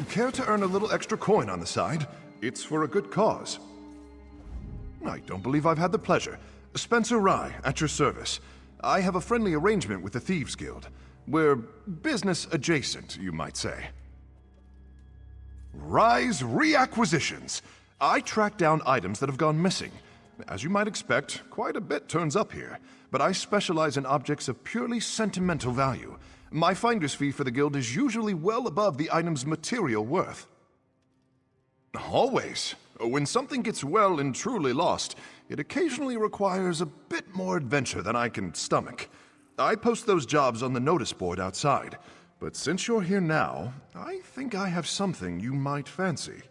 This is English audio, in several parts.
care to earn a little extra coin on the side? It's for a good cause. I don't believe I've had the pleasure. Spencer Rye, at your service. I have a friendly arrangement with the Thieves Guild. We're business adjacent, you might say. Rye's Reacquisitions. I track down items that have gone missing. As you might expect, quite a bit turns up here, but I specialize in objects of purely sentimental value. My finder's fee for the guild is usually well above the item's material worth. Always. When something gets well and truly lost, it occasionally requires a bit more adventure than I can stomach. I post those jobs on the notice board outside, but since you're here now, I think I have something you might fancy.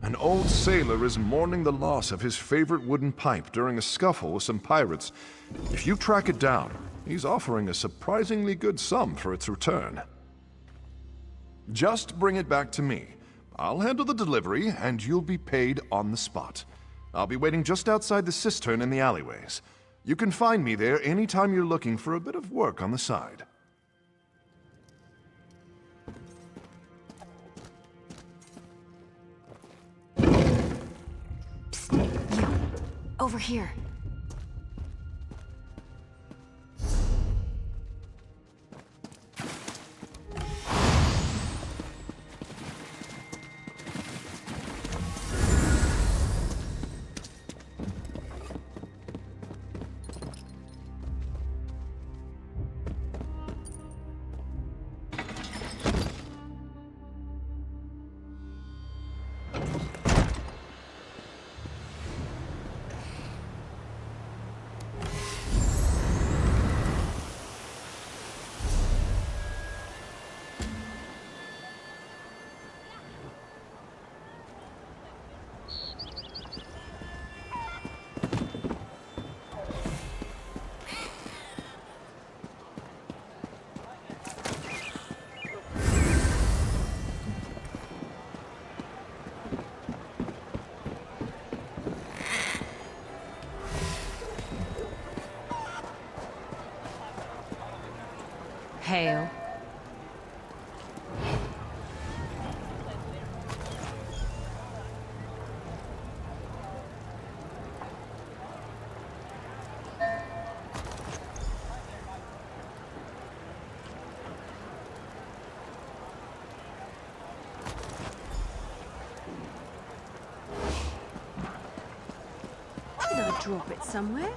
An old sailor is mourning the loss of his favorite wooden pipe during a scuffle with some pirates. If you track it down, he's offering a surprisingly good sum for its return. Just bring it back to me. I'll handle the delivery, and you'll be paid on the spot. I'll be waiting just outside the cistern in the alleyways. You can find me there anytime you're looking for a bit of work on the side. Psst, you. Over here. Hail. Did I drop it somewhere?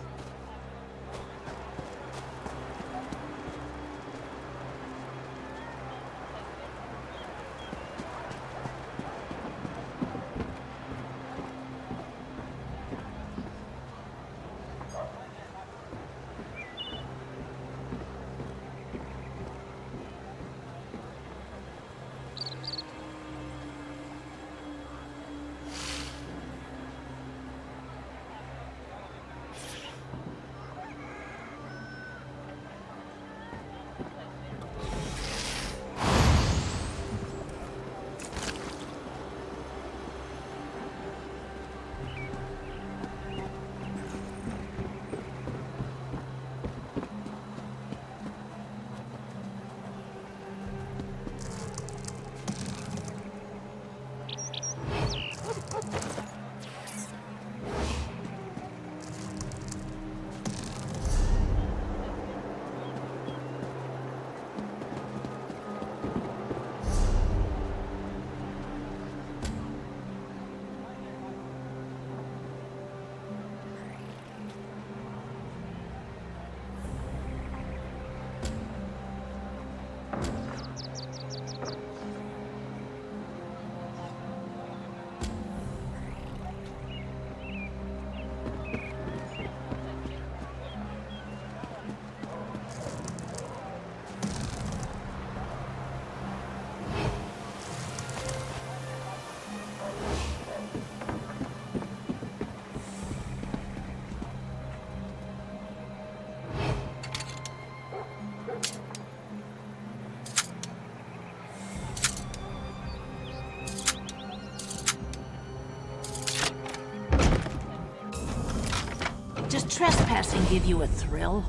Does trespassing give you a thrill?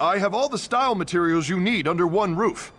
I have all the style materials you need under one roof.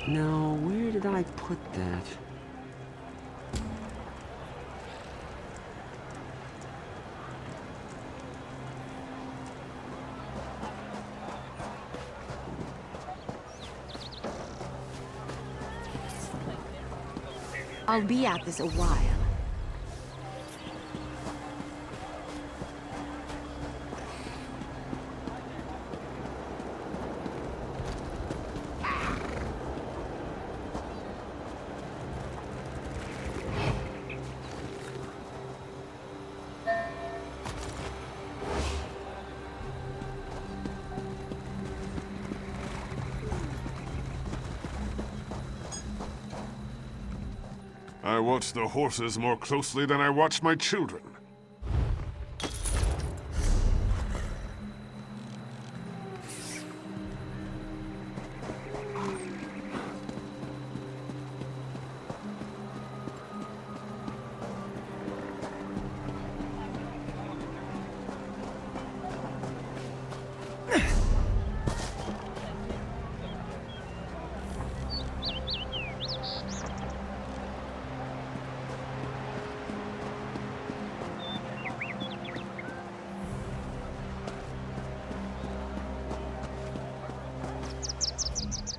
Now, where did I put that? I'll be at this a while. I watch the horses more closely than I watch my children.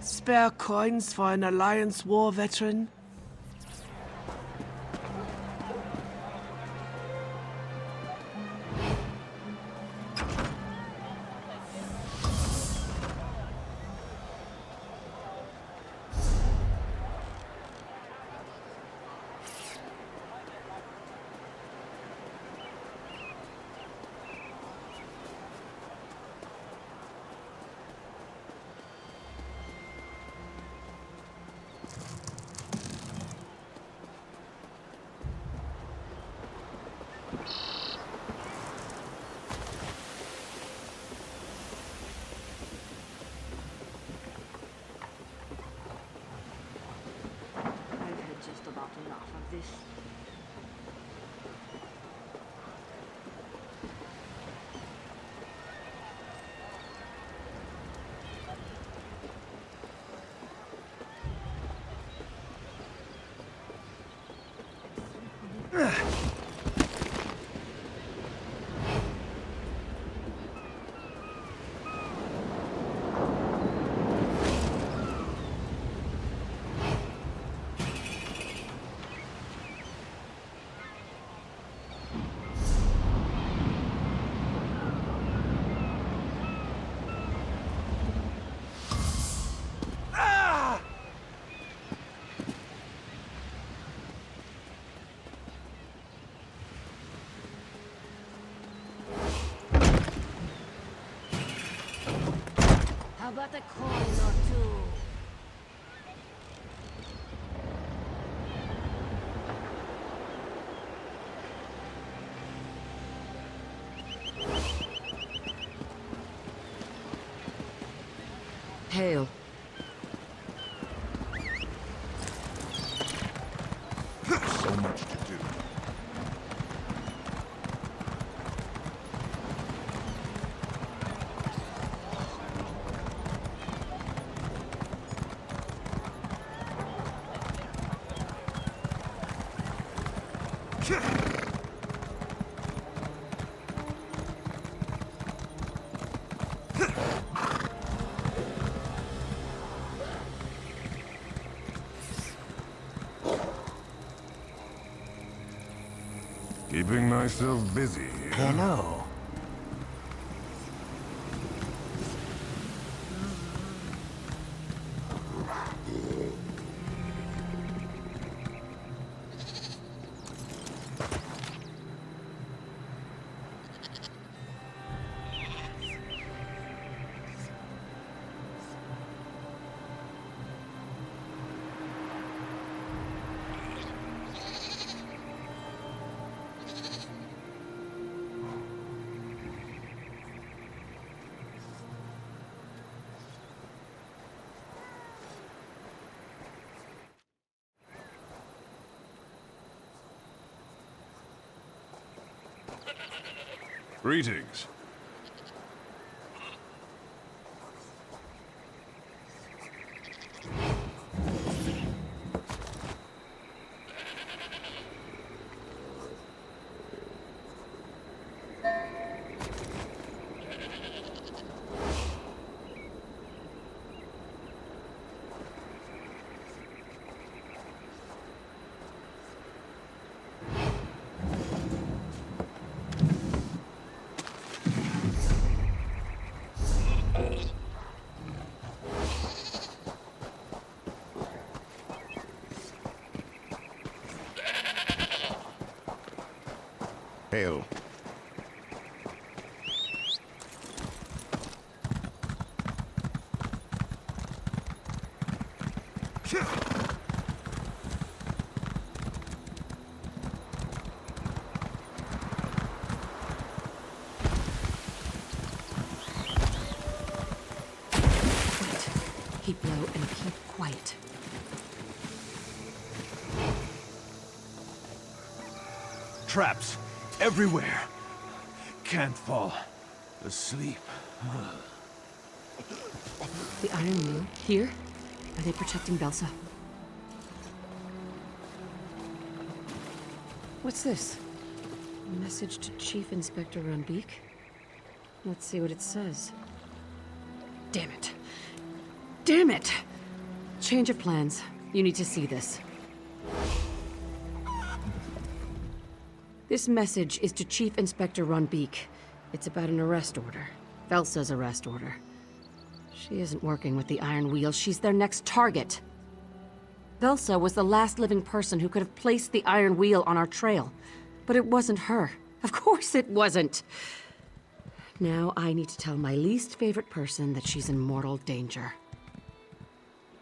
Spare coins for an Alliance war veteran? I've had just about enough of this. How about a coin or two? Hail. So much to do. Keeping myself busy. Hello. Greetings. Hail. Keep low and keep quiet. Traps everywhere. Can't fall asleep. The Iron Wheel? Here? Are they protecting Belsa? What's this? A message to Chief Inspector Runbeek? Let's see what it says. Damn it. Damn it! Change of plans. You need to see this. This message is to Chief Inspector Runbeek. It's about an arrest order. Velsa's arrest order. She isn't working with the Iron Wheel. She's their next target. Velsa was the last living person who could have placed the Iron Wheel on our trail. But it wasn't her. Of course it wasn't. Now I need to tell my least favorite person that she's in mortal danger.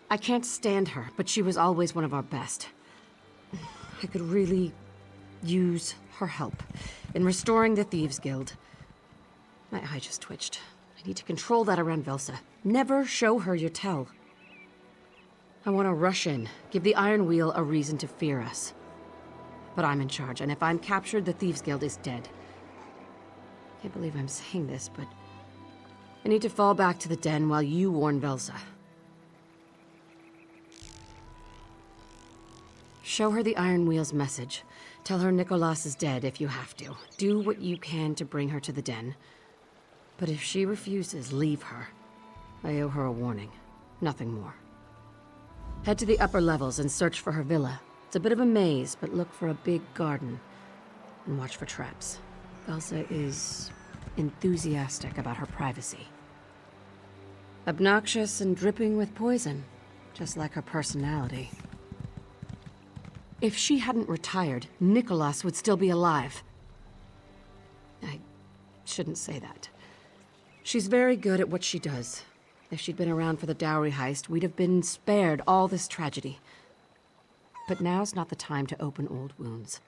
I can't stand her, but she was always one of our best. I could really use her help in restoring the Thieves Guild. My eye just twitched. I need to control that around Velsa. Never show her your tell. I want to rush in, give the Iron Wheel a reason to fear us. But I'm in charge, and if I'm captured, the Thieves Guild is dead. Can't believe I'm saying this, but I need to fall back to the den while you warn Velsa. Show her the Iron Wheel's message. Tell her Nicholas is dead if you have to. Do what you can to bring her to the den. But if she refuses, leave her. I owe her a warning. Nothing more. Head to the upper levels and search for her villa. It's a bit of a maze, but look for a big garden. And watch for traps. Elsa is enthusiastic about her privacy. Obnoxious and dripping with poison, just like her personality. If she hadn't retired, Nicholas would still be alive. I shouldn't say that. She's very good at what she does. If she'd been around for the dowry heist, we'd have been spared all this tragedy. But now's not the time to open old wounds.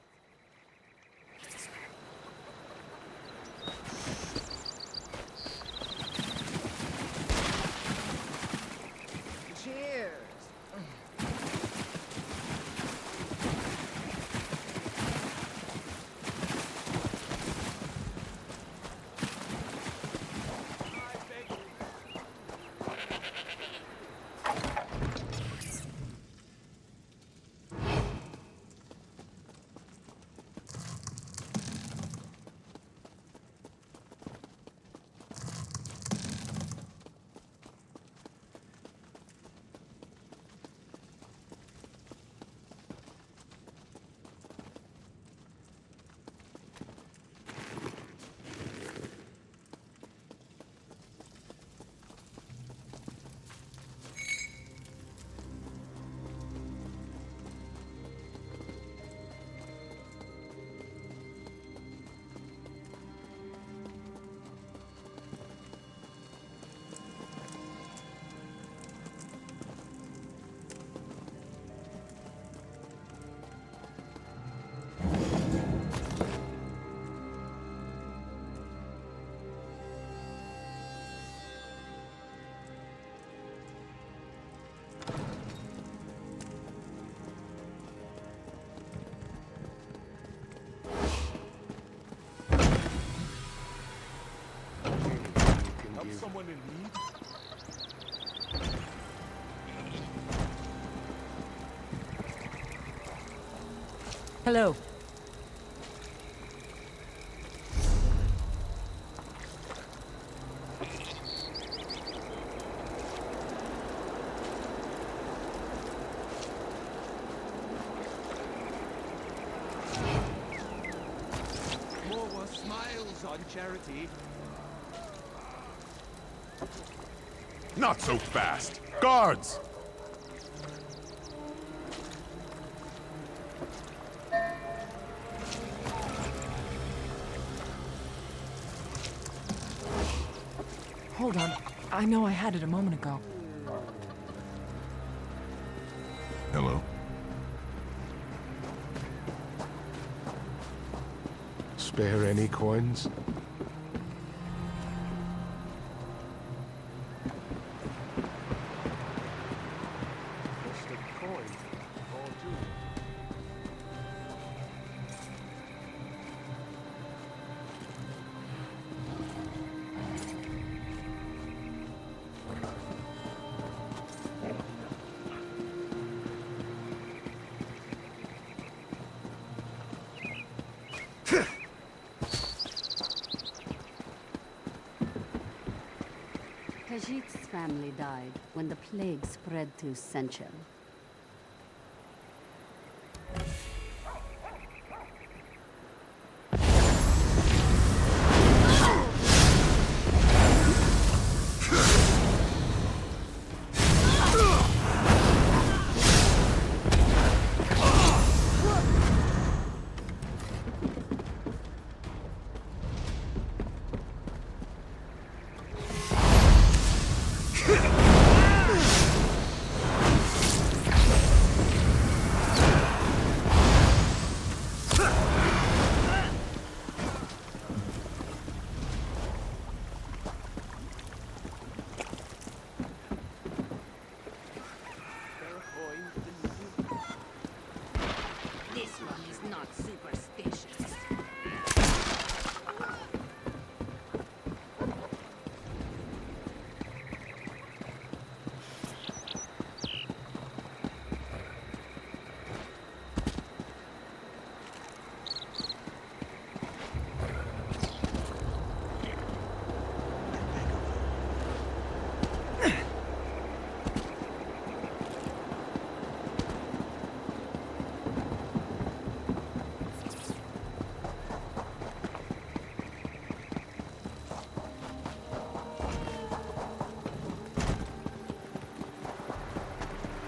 Someone in need? Hello. More smiles on charity. Not so fast! Guards! Hold on. I know I had it a moment ago. Hello? Spare any coins? Just a coin. Or two. Khajiit's family died when the plague spread through Senchel. This one is not superstitious.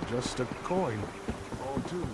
Just a coin. Or two.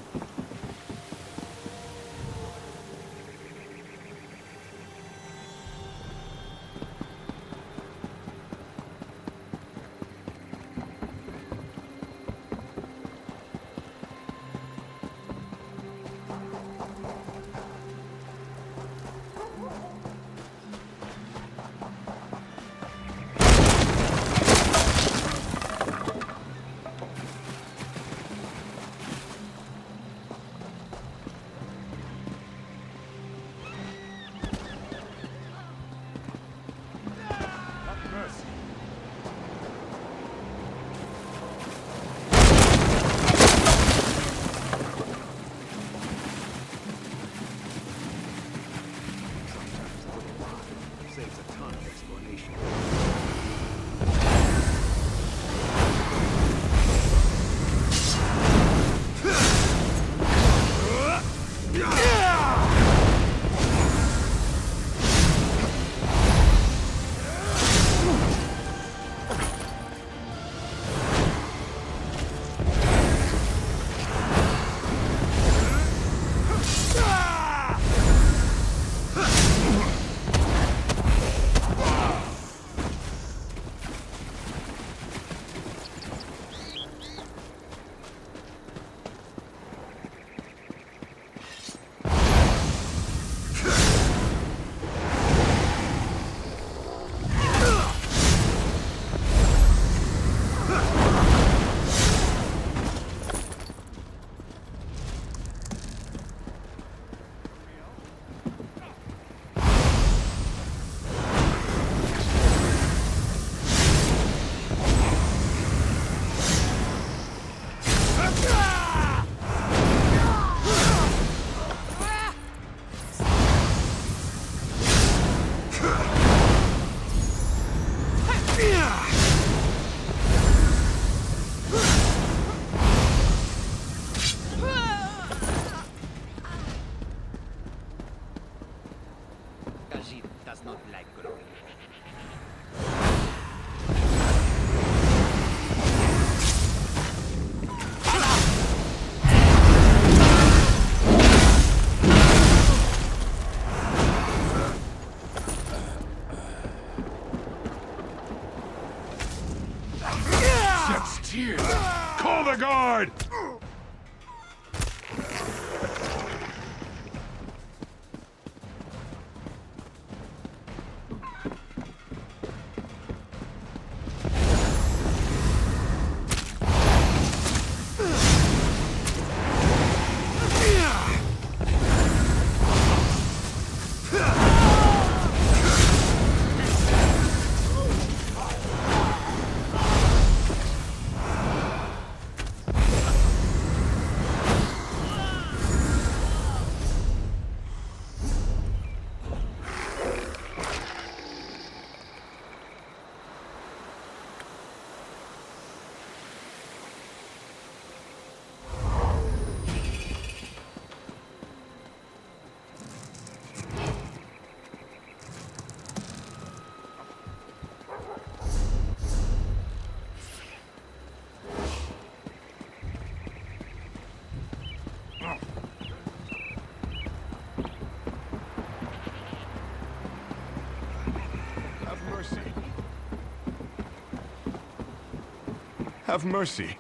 Have mercy.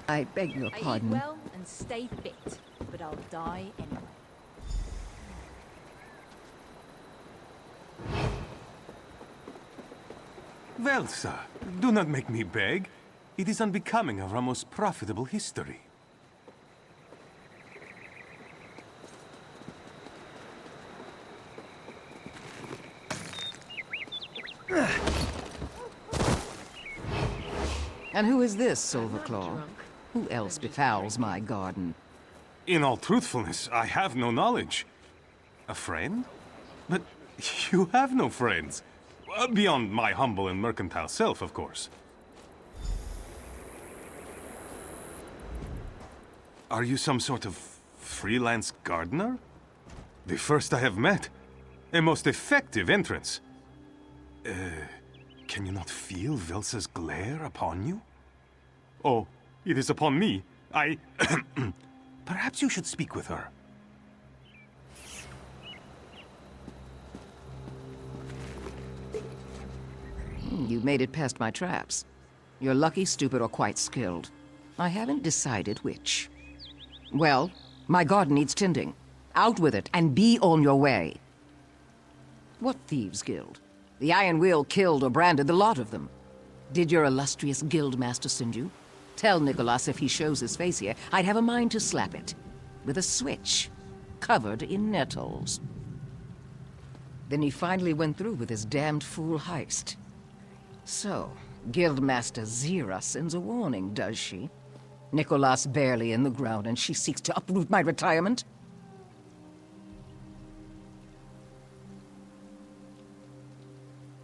I beg your I eat pardon. well and stay fit, but I'll die anyway. Well, sir, do not make me beg. It is unbecoming of our most profitable history. And who is this, Silverclaw? Who else befouls my garden? In all truthfulness, I have no knowledge. A friend? But you have no friends. Beyond my humble and mercantile self, of course. Are you some sort of freelance gardener? The first I have met. A most effective entrance. Can you not feel Velsa's glare upon you? Oh, it is upon me. Perhaps you should speak with her. You made it past my traps. You're lucky, stupid, or quite skilled. I haven't decided which. Well, my garden needs tending. Out with it, and be on your way. What thieves' guild? The Iron Wheel killed or branded the lot of them. Did your illustrious guildmaster send you? Tell Nicholas if he shows his face here, I'd have a mind to slap it. With a switch, covered in nettles. Then he finally went through with his damned fool heist. So, Guildmaster Zira sends a warning, does she? Nicholas barely in the ground, and she seeks to uproot my retirement?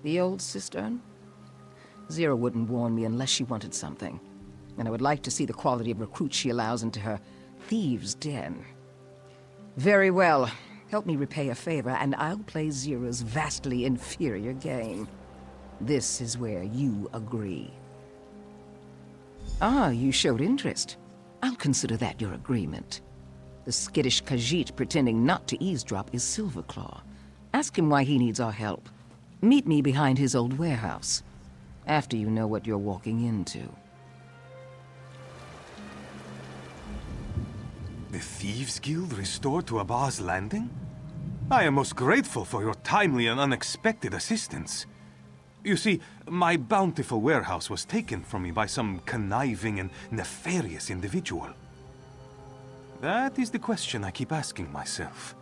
The old cistern? Zira wouldn't warn me unless she wanted something. And I would like to see the quality of recruits she allows into her thieves' den. Very well. Help me repay a favor, and I'll play Zira's vastly inferior game. This is where you agree. Ah, you showed interest. I'll consider that your agreement. The skittish Khajiit pretending not to eavesdrop is Silverclaw. Ask him why he needs our help. Meet me behind his old warehouse, after you know what you're walking into. The Thieves' Guild restored to Abba's Landing? I am most grateful for your timely and unexpected assistance. You see, my bountiful warehouse was taken from me by some conniving and nefarious individual. That is the question I keep asking myself.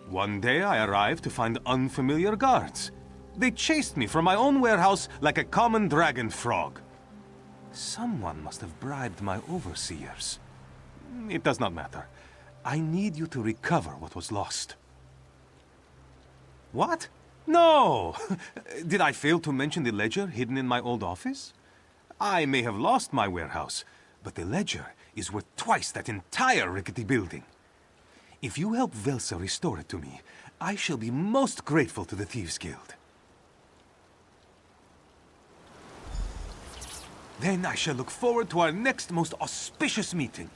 One day I arrived to find unfamiliar guards. They chased me from my own warehouse like a common dragon frog. Someone must have bribed my overseers. It does not matter. I need you to recover what was lost. What? No! Did I fail to mention the ledger hidden in my old office? I may have lost my warehouse, but the ledger is worth twice that entire rickety building. If you help Velsa restore it to me, I shall be most grateful to the Thieves' Guild. Then I shall look forward to our next most auspicious meeting.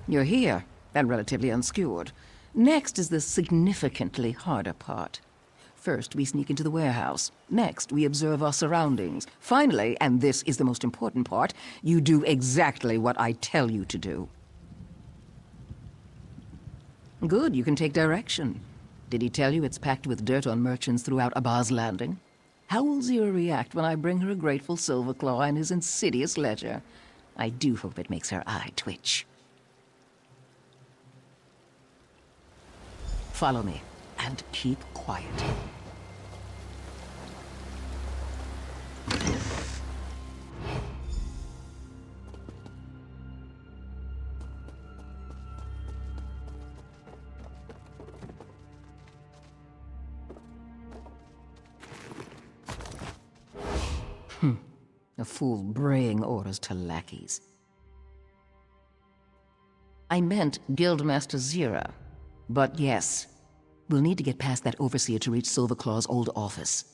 You're here, and relatively unskewered. Next is the significantly harder part. First, we sneak into the warehouse. Next, we observe our surroundings. Finally, and this is the most important part, you do exactly what I tell you to do. Good, you can take direction. Did he tell you it's packed with dirt on merchants throughout Abba's Landing? How will Zira react when I bring her a grateful silver claw and his insidious ledger? I do hope it makes her eye twitch. Follow me, and keep quiet. A fool braying orders to lackeys. I meant Guildmaster Zira. But yes, we'll need to get past that overseer to reach Silverclaw's old office.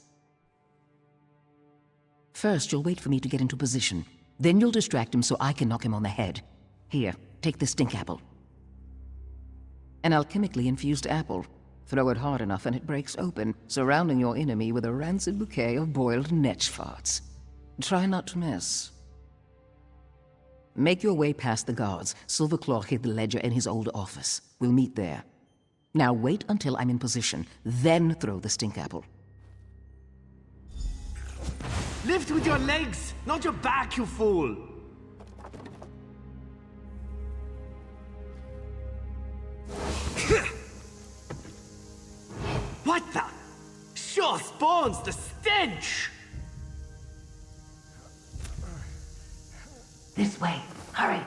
First, you'll wait for me to get into position. Then you'll distract him so I can knock him on the head. Here, take this stink apple. An alchemically infused apple. Throw it hard enough and it breaks open, surrounding your enemy with a rancid bouquet of boiled netch farts. Try not to miss. Make your way past the guards. Silverclaw hid the ledger in his old office. We'll meet there. Now wait until I'm in position, then throw the stink apple. Lift with your legs, not your back, you fool! What the? Sure spawns, the stench! This way. Hurry.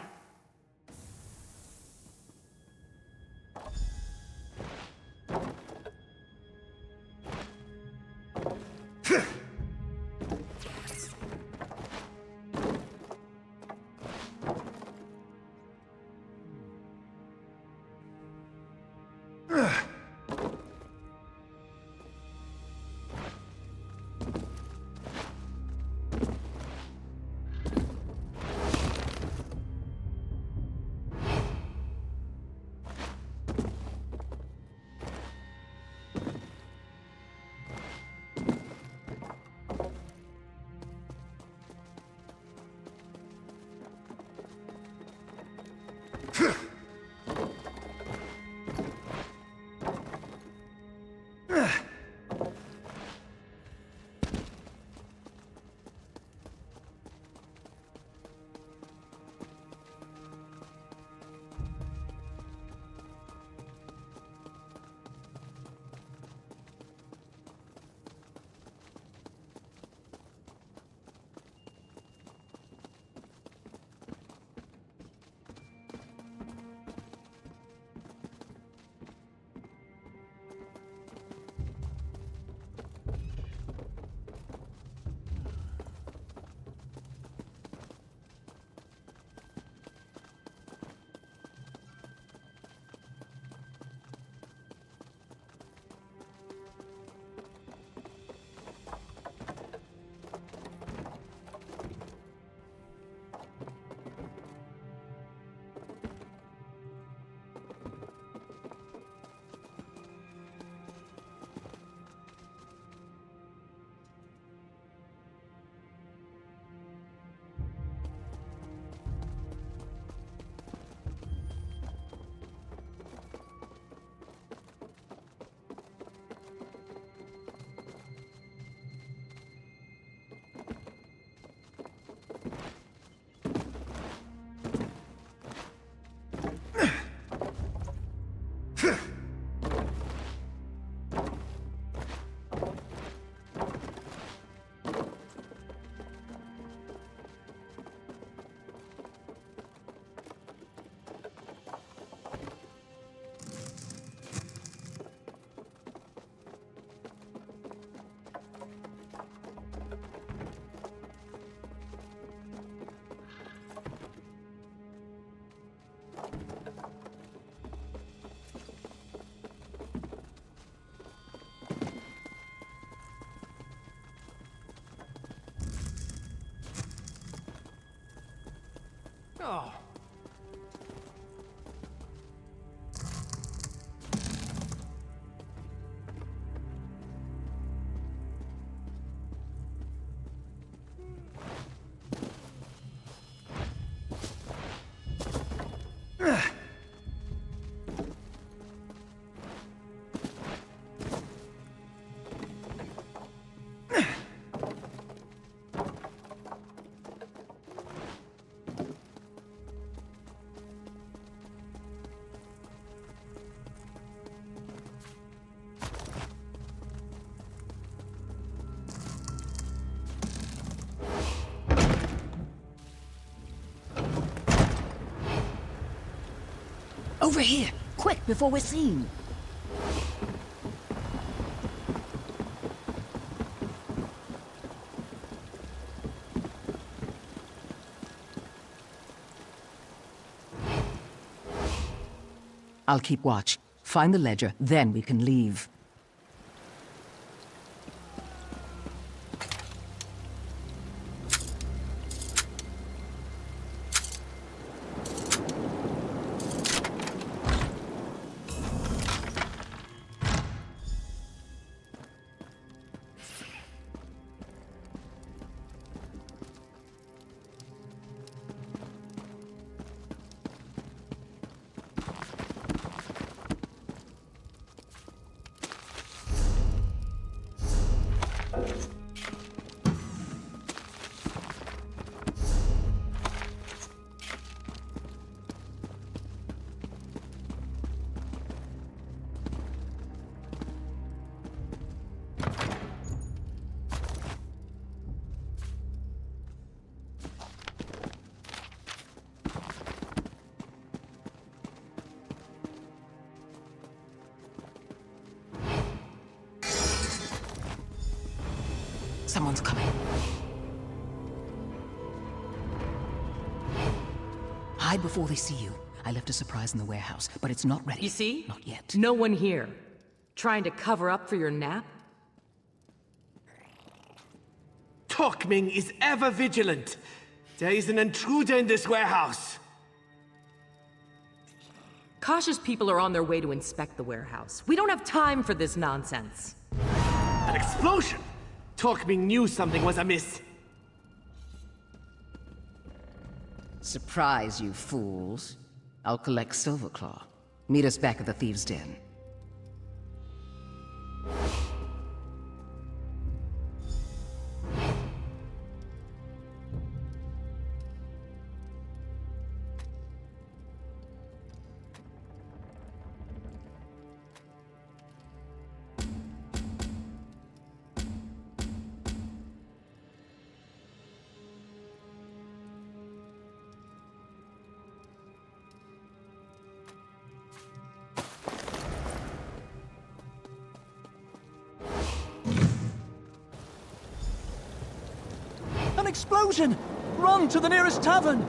Oh. Over here! Quick, before we're seen! I'll keep watch. Find the ledger, then we can leave. Someone's coming. Hide before they see you. I left a surprise in the warehouse, but it's not ready. You see? Not yet. No one here. Trying to cover up for your nap? Tokming is ever vigilant. There is an intruder in this warehouse. Cautious people are on their way to inspect the warehouse. We don't have time for this nonsense. An explosion! Tokming knew something was amiss. Surprise, you fools. I'll collect Silverclaw. Meet us back at the Thieves' Den. An explosion! Run to the nearest tavern!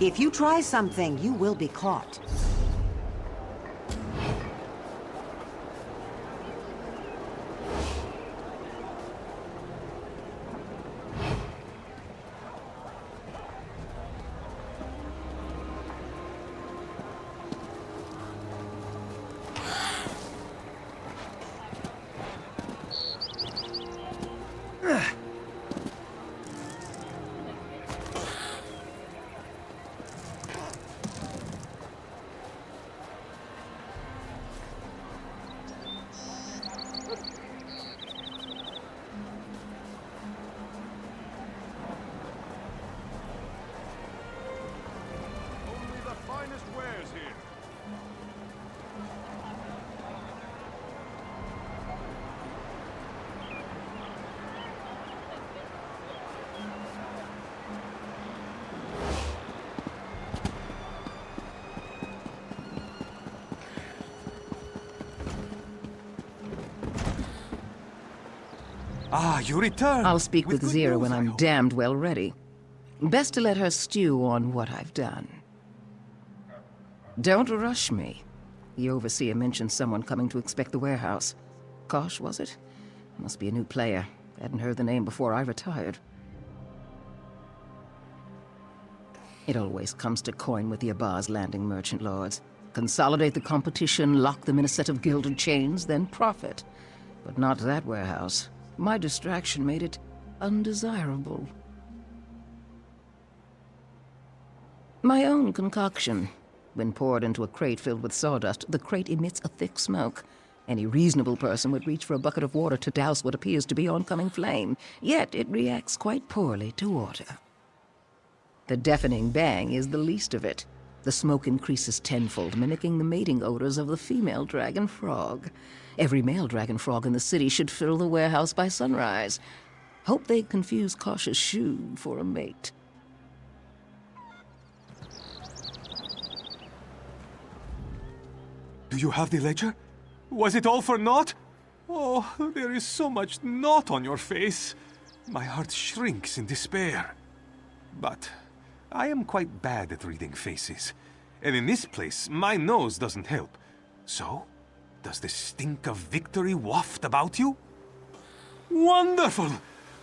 If you try something, you will be caught. Only the finest wares here. Ah, you return! I'll speak with good Zira news, when I I'm hope. damned well ready. Best to let her stew on what I've done. Don't rush me. The overseer mentioned someone coming to inspect the warehouse. Kosh, was it? Must be a new player. Hadn't heard the name before I retired. It always comes to coin with the Abaz Landing merchant lords. Consolidate the competition, lock them in a set of gilded chains, then profit. But not that warehouse. My distraction made it undesirable. My own concoction. When poured into a crate filled with sawdust, the crate emits a thick smoke. Any reasonable person would reach for a bucket of water to douse what appears to be oncoming flame, yet it reacts quite poorly to water. The deafening bang is the least of it. The smoke increases tenfold, mimicking the mating odors of the female dragon frog. Every male dragon frog in the city should fill the warehouse by sunrise. Hope they confuse Kosh's shoe for a mate. Do you have the ledger? Was it all for naught? Oh, there is so much naught on your face. My heart shrinks in despair. But I am quite bad at reading faces. And in this place, my nose doesn't help. So, does the stink of victory waft about you? Wonderful!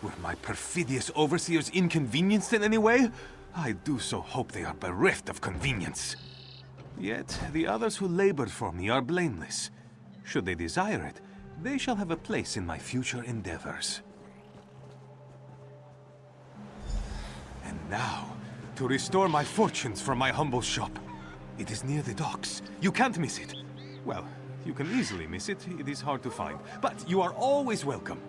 Were my perfidious overseers inconvenienced in any way? I do so hope they are bereft of convenience. Yet, the others who labored for me are blameless. Should they desire it, they shall have a place in my future endeavors. And now, to restore my fortunes from my humble shop. It is near the docks. You can't miss it. Well, you can easily miss it. It is hard to find. But you are always welcome.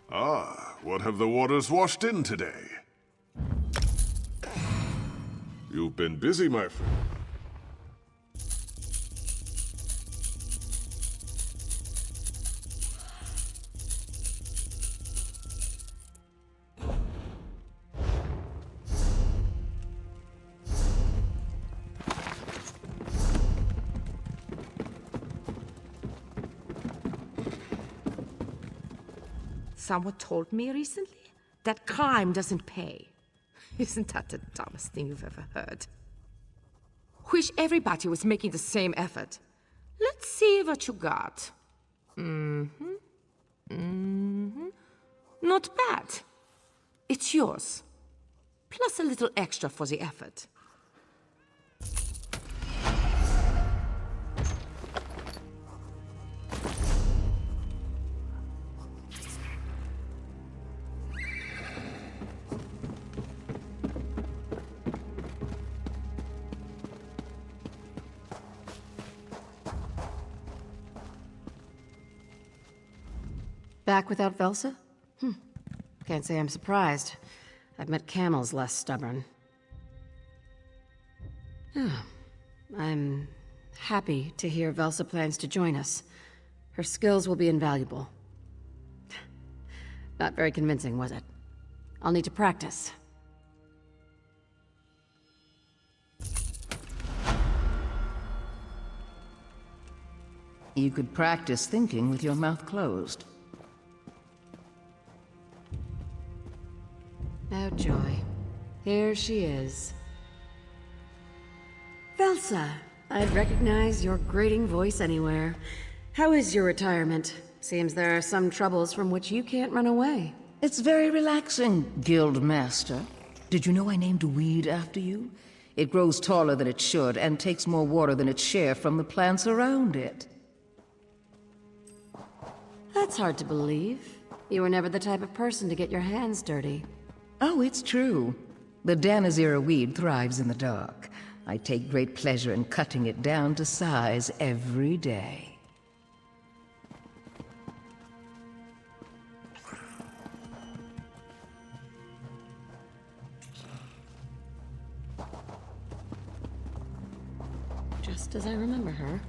Ah, what have the waters washed in today? You've been busy, my friend. Someone told me recently that crime doesn't pay. Isn't that the dumbest thing you've ever heard? Wish everybody was making the same effort. Let's see what you got. Not bad. It's yours. Plus a little extra for the effort. Back without Velsa? Can't say I'm surprised. I've met camels less stubborn. I'm happy to hear Velsa plans to join us. Her skills will be invaluable. Not very convincing, was it? I'll need to practice. You could practice thinking with your mouth closed. Oh, joy. Here she is. Velsa, I'd recognize your grating voice anywhere. How is your retirement? Seems there are some troubles from which you can't run away. It's very relaxing, Guild Master. Did you know I named a weed after you? It grows taller than it should and takes more water than its share from the plants around it. That's hard to believe. You were never the type of person to get your hands dirty. Oh, it's true. The Danazera weed thrives in the dark. I take great pleasure in cutting it down to size every day. Just as I remember her.